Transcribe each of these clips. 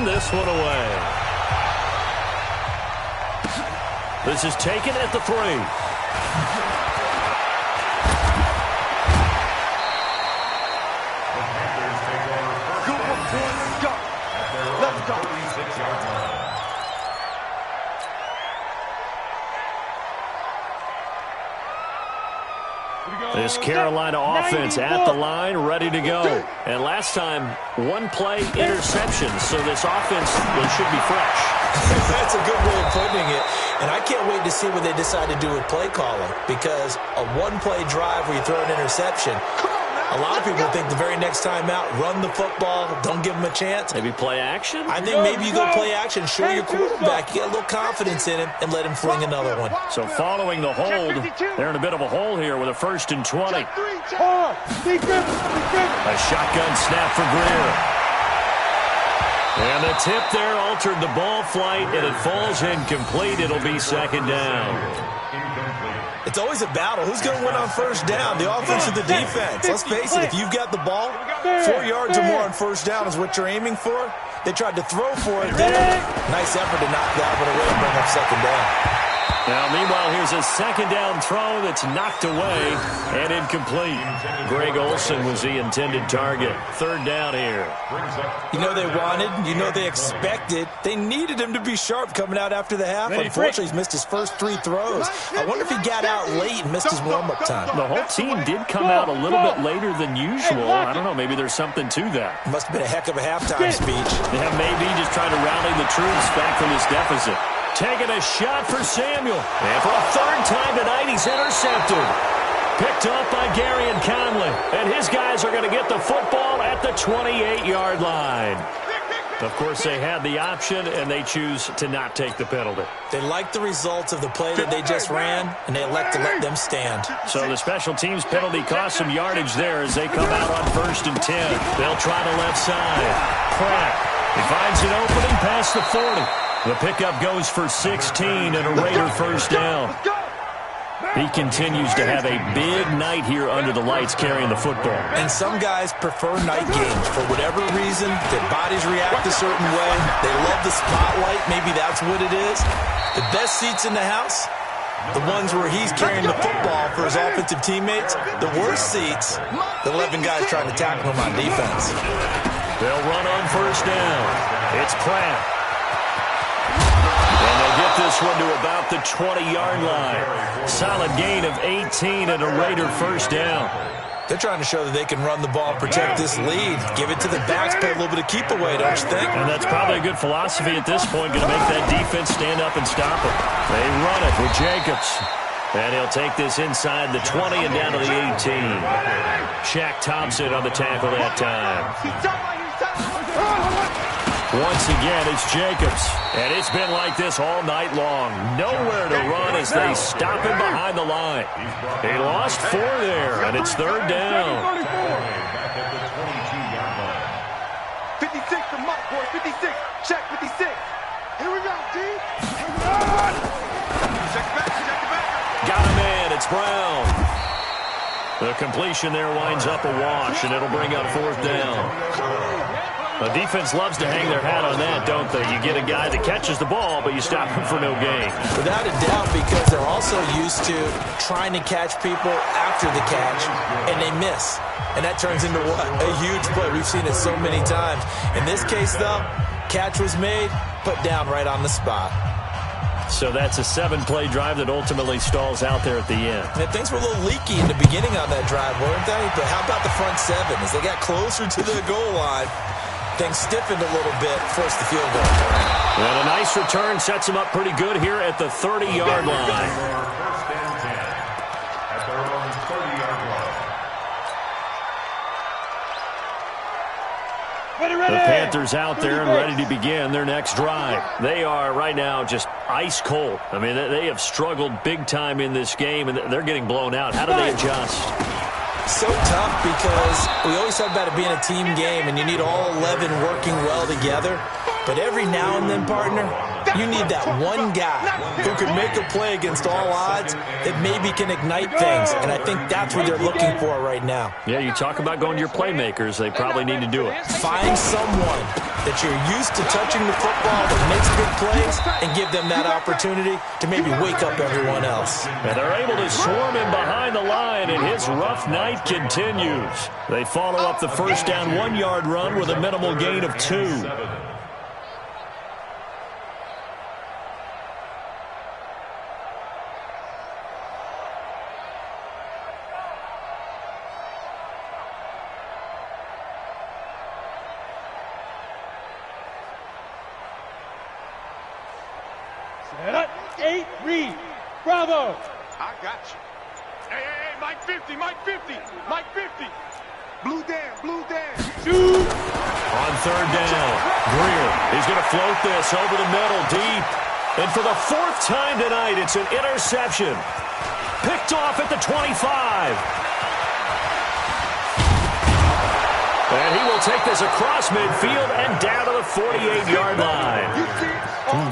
send this one away. This is taken at the 3. Let's go. This Carolina offense at the line, ready to go. And last time, one play interception, so this offense should be fresh. That's a good way of putting it. And I can't wait to see what they decide to do with play calling, because a one-play drive where you throw an interception, a lot of people think the very next time out, run the football, don't give them a chance. Maybe play action? I think maybe you go play action, show your quarterback, you get a little confidence in him, and let him fling another one. So following the hold, they're in a bit of a hole here with a 1st and 20. A shotgun snap for Greer. And the tip there altered the ball flight, and it falls incomplete. It'll be 2nd down. It's always a battle. Who's going to win on 1st down, the offense or the defense? Let's face it, if you've got the ball, 4 yards or more on 1st down is what you're aiming for. They tried to throw for it. Nice effort to knock that one away and bring up 2nd down. Now, meanwhile, here's a 2nd down throw that's knocked away and incomplete. Greg Olsen was the intended target. 3rd down here. You know they wanted, you know they expected. They needed him to be sharp coming out after the half. Unfortunately, he's missed his first 3 throws. I wonder if he got out late and missed his warm-up time. The whole team did come out a little bit later than usual. I don't know, maybe there's something to that. Must have been a heck of a halftime speech. Yeah, maybe just trying to rally the troops back from this deficit. Taking a shot for Samuel. And for a 3rd time tonight, he's intercepted. Picked up by Gary and Conley. And his guys are going to get the football at the 28-yard line. Of course, they had the option, and they choose to not take the penalty. They like the results of the play that they just ran, and they elect to let them stand. So the special teams penalty cost some yardage there as they come out on 1st and 10. They'll try the left side. Pratt, he finds an opening past the 40. The pickup goes for 16 and a Raider 1st down. He continues to have a big night here under the lights carrying the football. And some guys prefer night games. For whatever reason, their bodies react a certain way. They love the spotlight. Maybe that's what it is. The best seats in the house, the ones where he's carrying the football for his offensive teammates. The worst seats, the 11 guys trying to tackle him on defense. They'll run on 1st down. It's Pratt. And they'll get this one to about the 20-yard line. Solid gain of 18 and a Raider 1st down. They're trying to show that they can run the ball, protect this lead, give it to the backs, play a little bit of keep away, don't you think? And that's probably a good philosophy at this point, going to make that defense stand up and stop it. They run it with Jacobs. And he'll take this inside the 20 and down to the 18. Shaq Thompson on the tackle that time. Once again, it's Jacobs. And it's been like this all night long. Nowhere to run as they stop him behind the line. He lost 4 there, and it's 3rd down. 56 to Mike, boy. 56. Check 56. Here we go, D. Check it back. Got a man. It's Brown. The completion there winds up a wash, and it'll bring up 4th down. The defense loves to hang their hat on that, don't they? You get a guy that catches the ball, but you stop him for no gain. Without a doubt, because they're also used to trying to catch people after the catch, and they miss. And that turns into what? A huge play. We've seen it so many times. In this case, though, catch was made, put down right on the spot. So that's a 7-play drive that ultimately stalls out there at the end. And things were a little leaky in the beginning on that drive, weren't they? But how about the front 7? As they got closer to the goal line, things stiffened a little bit, forced the field goal. And a nice return sets them up pretty good here at the 30-yard line. The Panthers out there and ready to begin their next drive. They are right now just ice cold. I mean, they have struggled big time in this game, and they're getting blown out. How do they adjust? So tough, because we always talk about it being a team game and you need all 11 working well together. But every now and then, partner, You need that one guy who can make a play against all odds that maybe can ignite things, and I think that's what they're looking for right now. Yeah, you talk about going to your playmakers. They probably need to do it. Find someone that you're used to touching the football that makes big plays and give them that opportunity to maybe wake up everyone else. And they're able to swarm him behind the line, and his rough night continues. They follow up the first down 1-yard run with a minimal gain of 2. Set up. 8, read. Bravo. I got you. Hey, Mike 50, Mike 50, Mike 50. Blue down. Shoot. On third down, Greer, he's going to float this over the middle, deep. And for the 4th time tonight, it's an interception. Picked off at the 25. And he will take this across midfield and down to the 48-yard line.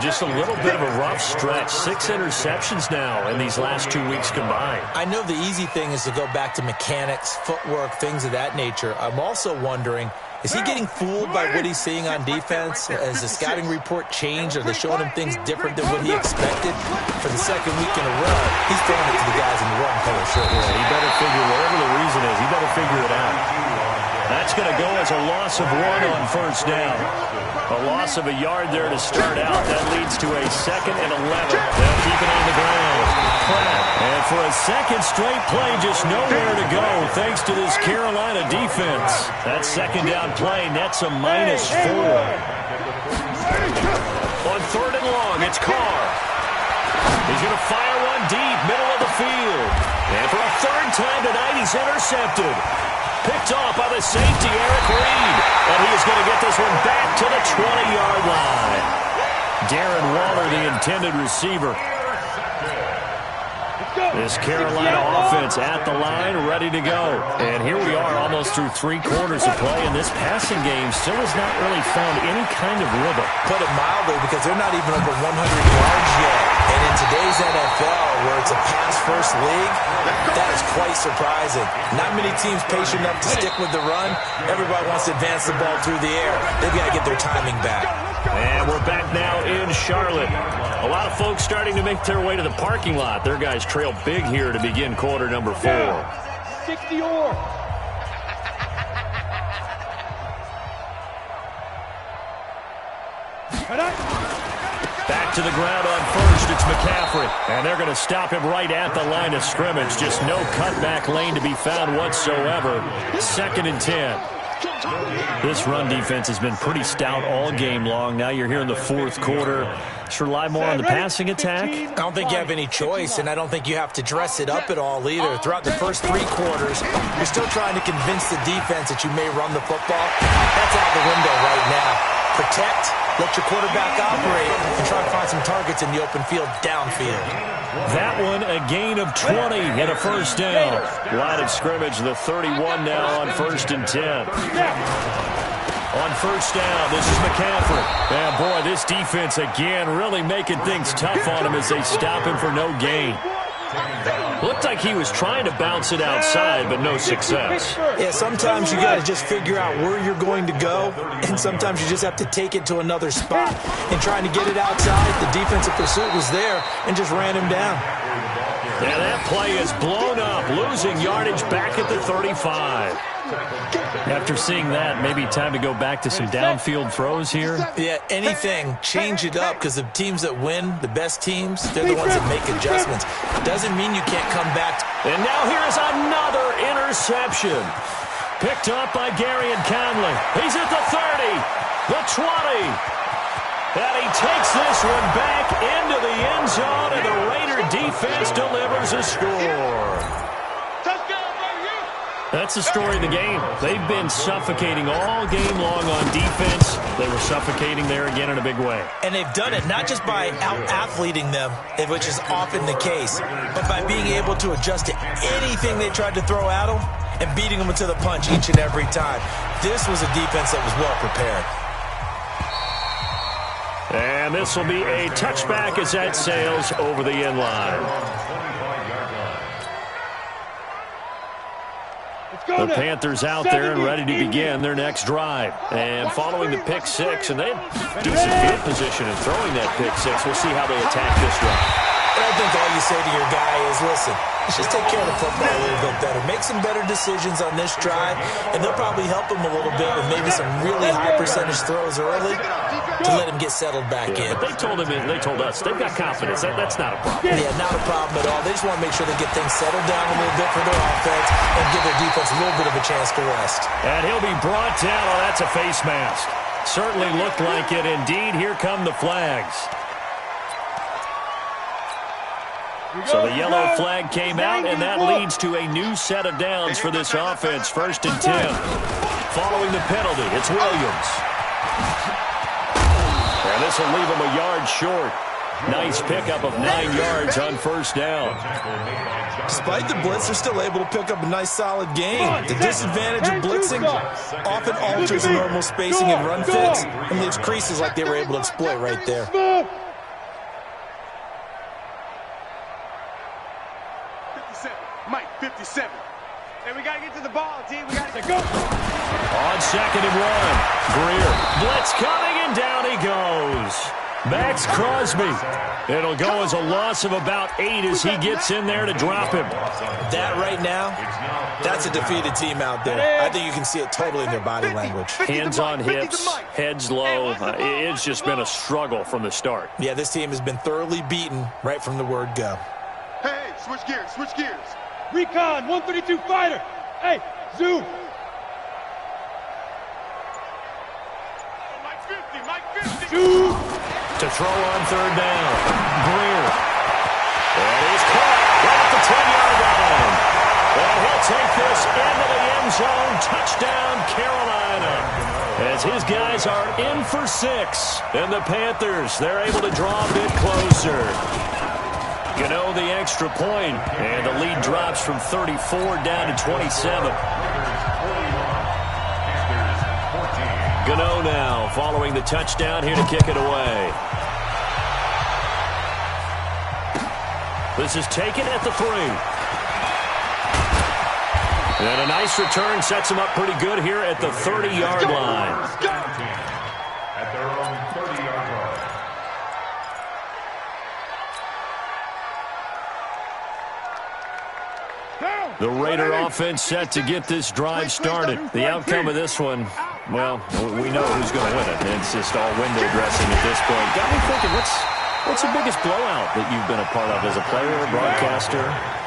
Just a little bit of a rough stretch. 6 interceptions now in these last 2 weeks combined. I know the easy thing is to go back to mechanics, footwork, things of that nature. I'm also wondering, is he getting fooled by what he's seeing on defense? Has the scouting report changed? Are they showing him things different than what he expected? For the 2nd week in a row, he's throwing it to the guys in the wrong color shirt. Yeah, he better figure, whatever the reason is, he better figure it out. That's going to go as a loss of 1 on first down. A loss of a yard there to start out. That leads to a 2nd and 11. They'll keep it on the ground. And for a second straight play, just nowhere to go thanks to this Carolina defense. That 2nd down play nets a -4. On 3rd and long, it's Carr. He's going to fire one deep, middle of the field. And for a 3rd time tonight, he's intercepted. Picked off by the safety, Eric Reed. And he is going to get this one back to the 20-yard line. Darren Waller, the intended receiver. This Carolina offense at the line, ready to go. And here we are almost through 3 quarters of play, and this passing game still has not really found any kind of rhythm. Put it mildly, because they're not even over 100 yards yet. And in today's NFL, where it's a pass-first league, that is quite surprising. Not many teams patient enough to stick with the run. Everybody wants to advance the ball through the air. They've got to get their timing back. And we're back now in Charlotte. A lot of folks starting to make their way to the parking lot. Their guys trail big here to begin quarter number 4. 60-or. Back to the ground on first. It's McCaffrey. And they're going to him right at the line of scrimmage. Just no cutback lane to be found whatsoever. 2nd and 10. This run defense has been pretty stout all game long. Now you're here in the 4th quarter. Just rely more on the passing attack. I don't think you have any choice, and I don't think you have to dress it up at all either. Throughout the first 3 quarters, you're still trying to convince the defense that you may run the football. That's out the window right now. Protect, let your quarterback operate, and try to find some targets in the open field downfield. That one, a gain of 20 and a first down. Line of scrimmage, the 31 now on 1st and 10. On first down, this is McCaffrey. And boy, this defense again really making things tough on him as they stop him for no gain. Looked like he was trying to bounce it outside, but no success. Yeah, sometimes you got to just figure out where you're going to go, and sometimes you just have to take it to another spot. And trying to get it outside, the defensive pursuit was there and just ran him down. And that play is blown up, losing yardage back at the 35. After seeing that, maybe time to go back to some downfield throws here. Yeah, anything. Change it up, because the teams that win, the best teams, they're the ones that make adjustments. Doesn't mean you can't come back. And now here's another interception. Picked up by Gary and Conley. He's at the 30, the 20. And he takes this one back into the end zone, and the Raider defense delivers a score. That's the story of the game. They've been suffocating all game long on defense. They were suffocating there again in a big way. And they've done it not just by out-athleting them, which is often the case, but by being able to adjust to anything they tried to throw at them and beating them to the punch each and every time. This was a defense that was well prepared. And And this will be a touchback as that sails over the end line. The Panthers out there and ready to begin their next drive. And following the pick six, and they have decent field position in throwing that pick six. We'll see how they attack this drive. I think all you say to your guy is, listen, just take care of the football a little bit better. Make some better decisions on this drive, and they'll probably help him a little bit with maybe some really high percentage throws early to let him get settled back in. But they told us, they've got confidence. That's not a problem. Yeah, not a problem at all. They just want to make sure they get things settled down a little bit for their offense and give their defense a little bit of a chance to rest. And he'll be brought down. Oh, that's a face mask. Certainly looked like it. Indeed, here come the flags. So the yellow flag came out, and that leads to a new set of downs for this offense. 1st and 10. Following the penalty, it's Williams. And this will leave him a yard short. Nice pickup of 9 yards on 1st down. Despite the blitz, they're still able to pick up a nice, solid gain. The disadvantage of blitzing often alters normal spacing and run fits and leaves creases like they were able to exploit right there. 57. And we got to get to the ball, team. We got to go. On 2nd and 1. Greer. Blitz coming, and down he goes. Max Crosby. It'll go as a loss of about 8 as he gets in there to drop him. That right now, that's a defeated team out there. I think you can see it totally in their body language. Hands on hips, heads low. It's just been a struggle from the start. Yeah, this team has been thoroughly beaten right from the word go. Hey, switch gears, switch gears. Recon, 132 fighter. Hey, zoom. Mike 50. Zoom. To throw on 3rd down. Greer. And he's caught right at the 10-yard line. And he'll take this into the end zone. Touchdown, Carolina. As his guys are in for 6. And the Panthers, they're able to draw a bit closer. Gano the extra point, and the lead drops from 34 down to 27. Gano now following the touchdown here to kick it away. This is taken at the 3. And a nice return sets him up pretty good here at the 30-yard line. At their own 30-yard line. The Raider offense set to get this drive started. The outcome of this one, well, we know who's going to win it. It's just all window dressing at this point. Got me thinking, what's the biggest blowout that you've been a part of as a player or broadcaster?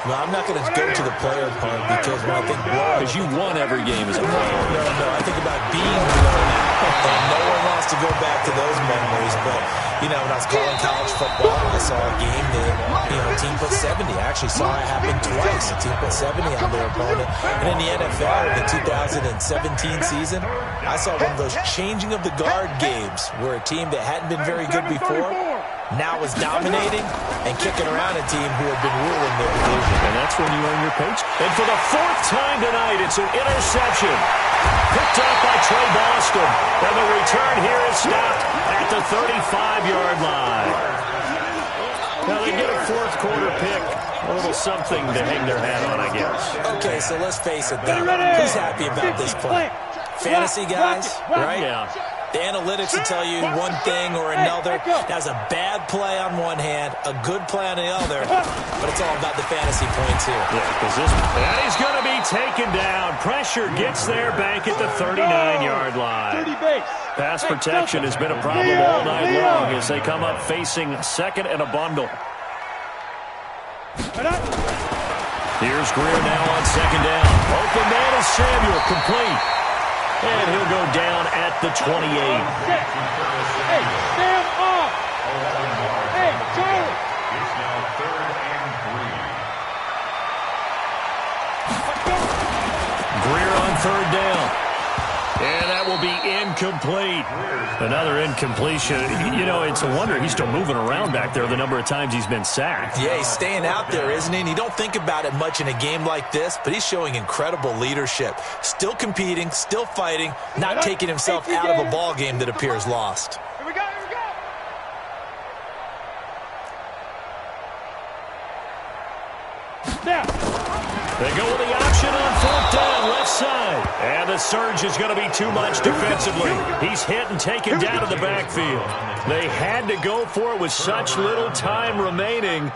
No, I'm not going to go to the player part because when I think blowout... Because you won every game as a player. No, I think about being blown out. And no one wants to go back to those memories. But, you know, when I was calling college football, I saw a game that, a team put 70. I actually saw it happen twice. A team put 70 on their opponent. And in the NFL, in the 2017 season, I saw one of those changing of the guard games where a team that hadn't been very good before now is dominating and kicking around a team who had been ruling their division. And that's when you earn your paycheck. And for the 4th time tonight, it's an interception. Picked up by Trey Boston. And the return here is stopped at the 35-yard line. Now they get a 4th quarter pick. A little something to hang their hat on, I guess. Okay, so let's face it, though. Who's happy about this play? Fantasy guys, right? Yeah. The analytics will tell you one thing or another. That's a bad play on one hand, a good play on the other, but it's all about the fantasy points here. Yeah, because and he's going to be taken down. Pressure gets there back at the 39-yard line. Pass protection has been a problem all night long as they come up facing 2nd and a bundle. Here's Greer now on 2nd down. Open man is Samuel, complete. And he'll go down at the 28. Hey, stand off. Hey, Charlie. It's now 3rd and 3. Greer on 3rd down. And that will be incomplete. Another incompletion. You know, it's a wonder he's still moving around back there the number of times he's been sacked. Yeah, he's staying out there, isn't he? And you don't think about it much in a game like this, but he's showing incredible leadership. Still competing, still fighting, not taking himself out of a ball game that appears lost. Here we go. Now. They go with the option on 4th down, left side. And the surge is going to be too much defensively. He's hit and taken down to the backfield. They had to go for it with such little time remaining.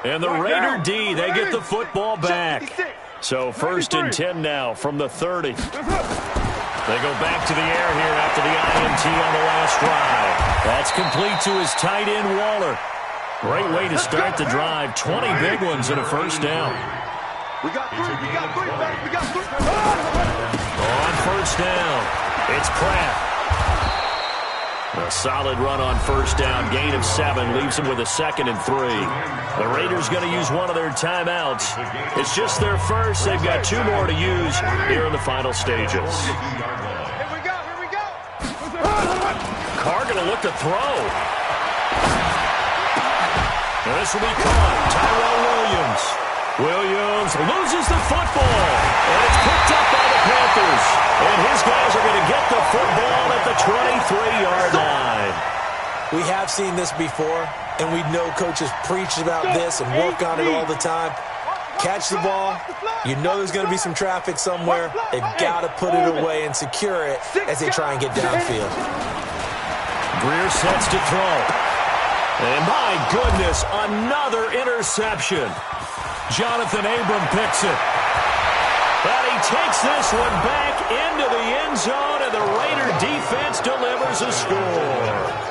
And the Raider D, they get the football back. So 1st and 10 now from the 30. They go back to the air here after the INT on the last drive. That's complete to his tight end, Waller. Great way to start the drive. 20 big ones and a 1st down. We got three, fellas. We got three. On 1st down, it's Pratt. A solid run on 1st down. Gain of 7 leaves him with a 2nd and 3. The Raiders going to use one of their timeouts. It's just their first. They've got 2 more to use here in the final stages. Here we go. Carr going to look to throw. And this will be caught. Tyrell Williams. Williams loses the football, and it's picked up by the Panthers. And his guys are going to get the football at the 23-yard line. We have seen this before, and we know coaches preach about this and work on it all the time. Catch the ball. You know there's going to be some traffic somewhere. They've got to put it away and secure it as they try and get downfield. Greer sets to throw. And my goodness, another interception. Jonathan Abram picks it. But he takes this one back into the end zone, and the Raider defense delivers a score.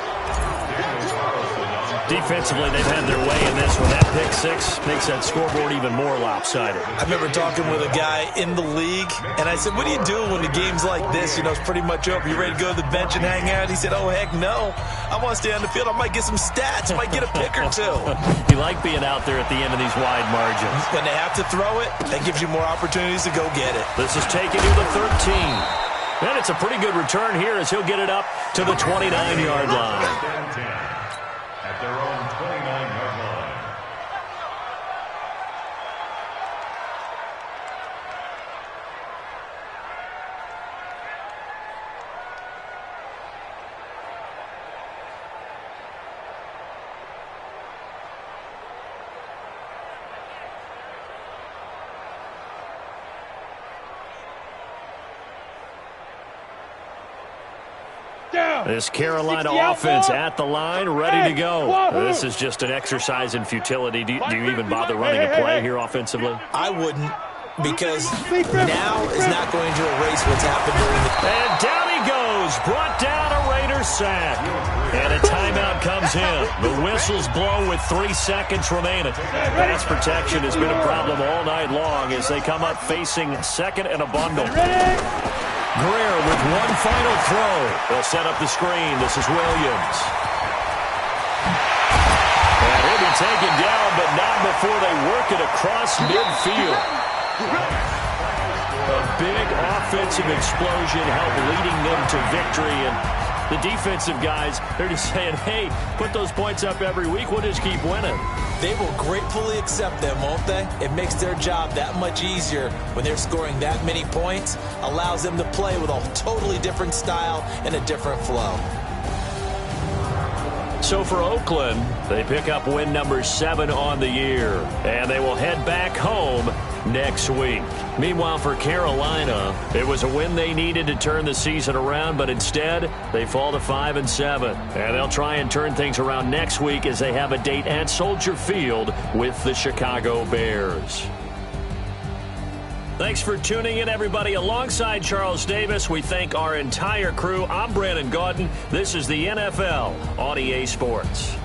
Defensively, they've had their way in this one. That pick 6 makes that scoreboard even more lopsided. I remember talking with a guy in the league, and I said, what do you do when the game's like this? You know, it's pretty much over. You ready to go to the bench and hang out? He said, oh, heck no. I want to stay on the field. I might get some stats. I might get a pick or 2. You like being out there at the end of these wide margins. When they have to throw it, that gives you more opportunities to go get it. This is taken to the 13. And it's a pretty good return here as he'll get it up to the 29-yard line. At their own 29-yard line. This Carolina offense at the line, ready to go. This is just an exercise in futility. Do you even bother running a play here offensively? I wouldn't, because now is not going to erase what's happened during the... And down he goes, brought down a Raider sack. And a timeout comes in. The whistles blow with 3 seconds remaining. Pass protection has been a problem all night long as they come up facing 2nd and a bundle. Greer with one final throw. They'll set up the screen. This is Williams. And he'll be taken down, but not before they work it across midfield. A big offensive explosion helped leading them to victory. And the defensive guys, they're just saying, hey, put those points up every week. We'll just keep winning. They will gratefully accept them, won't they? It makes their job that much easier when they're scoring that many points. Allows them to play with a totally different style and a different flow. So for Oakland, they pick up win number 7 on the year, and they will head back home next week. Meanwhile, for Carolina, it was a win they needed to turn the season around, but instead, they fall to 5-7. And they'll try and turn things around next week as they have a date at Soldier Field with the Chicago Bears. Thanks for tuning in, everybody. Alongside Charles Davis, we thank our entire crew. I'm Brandon Gaudin. This is the NFL on EA Sports.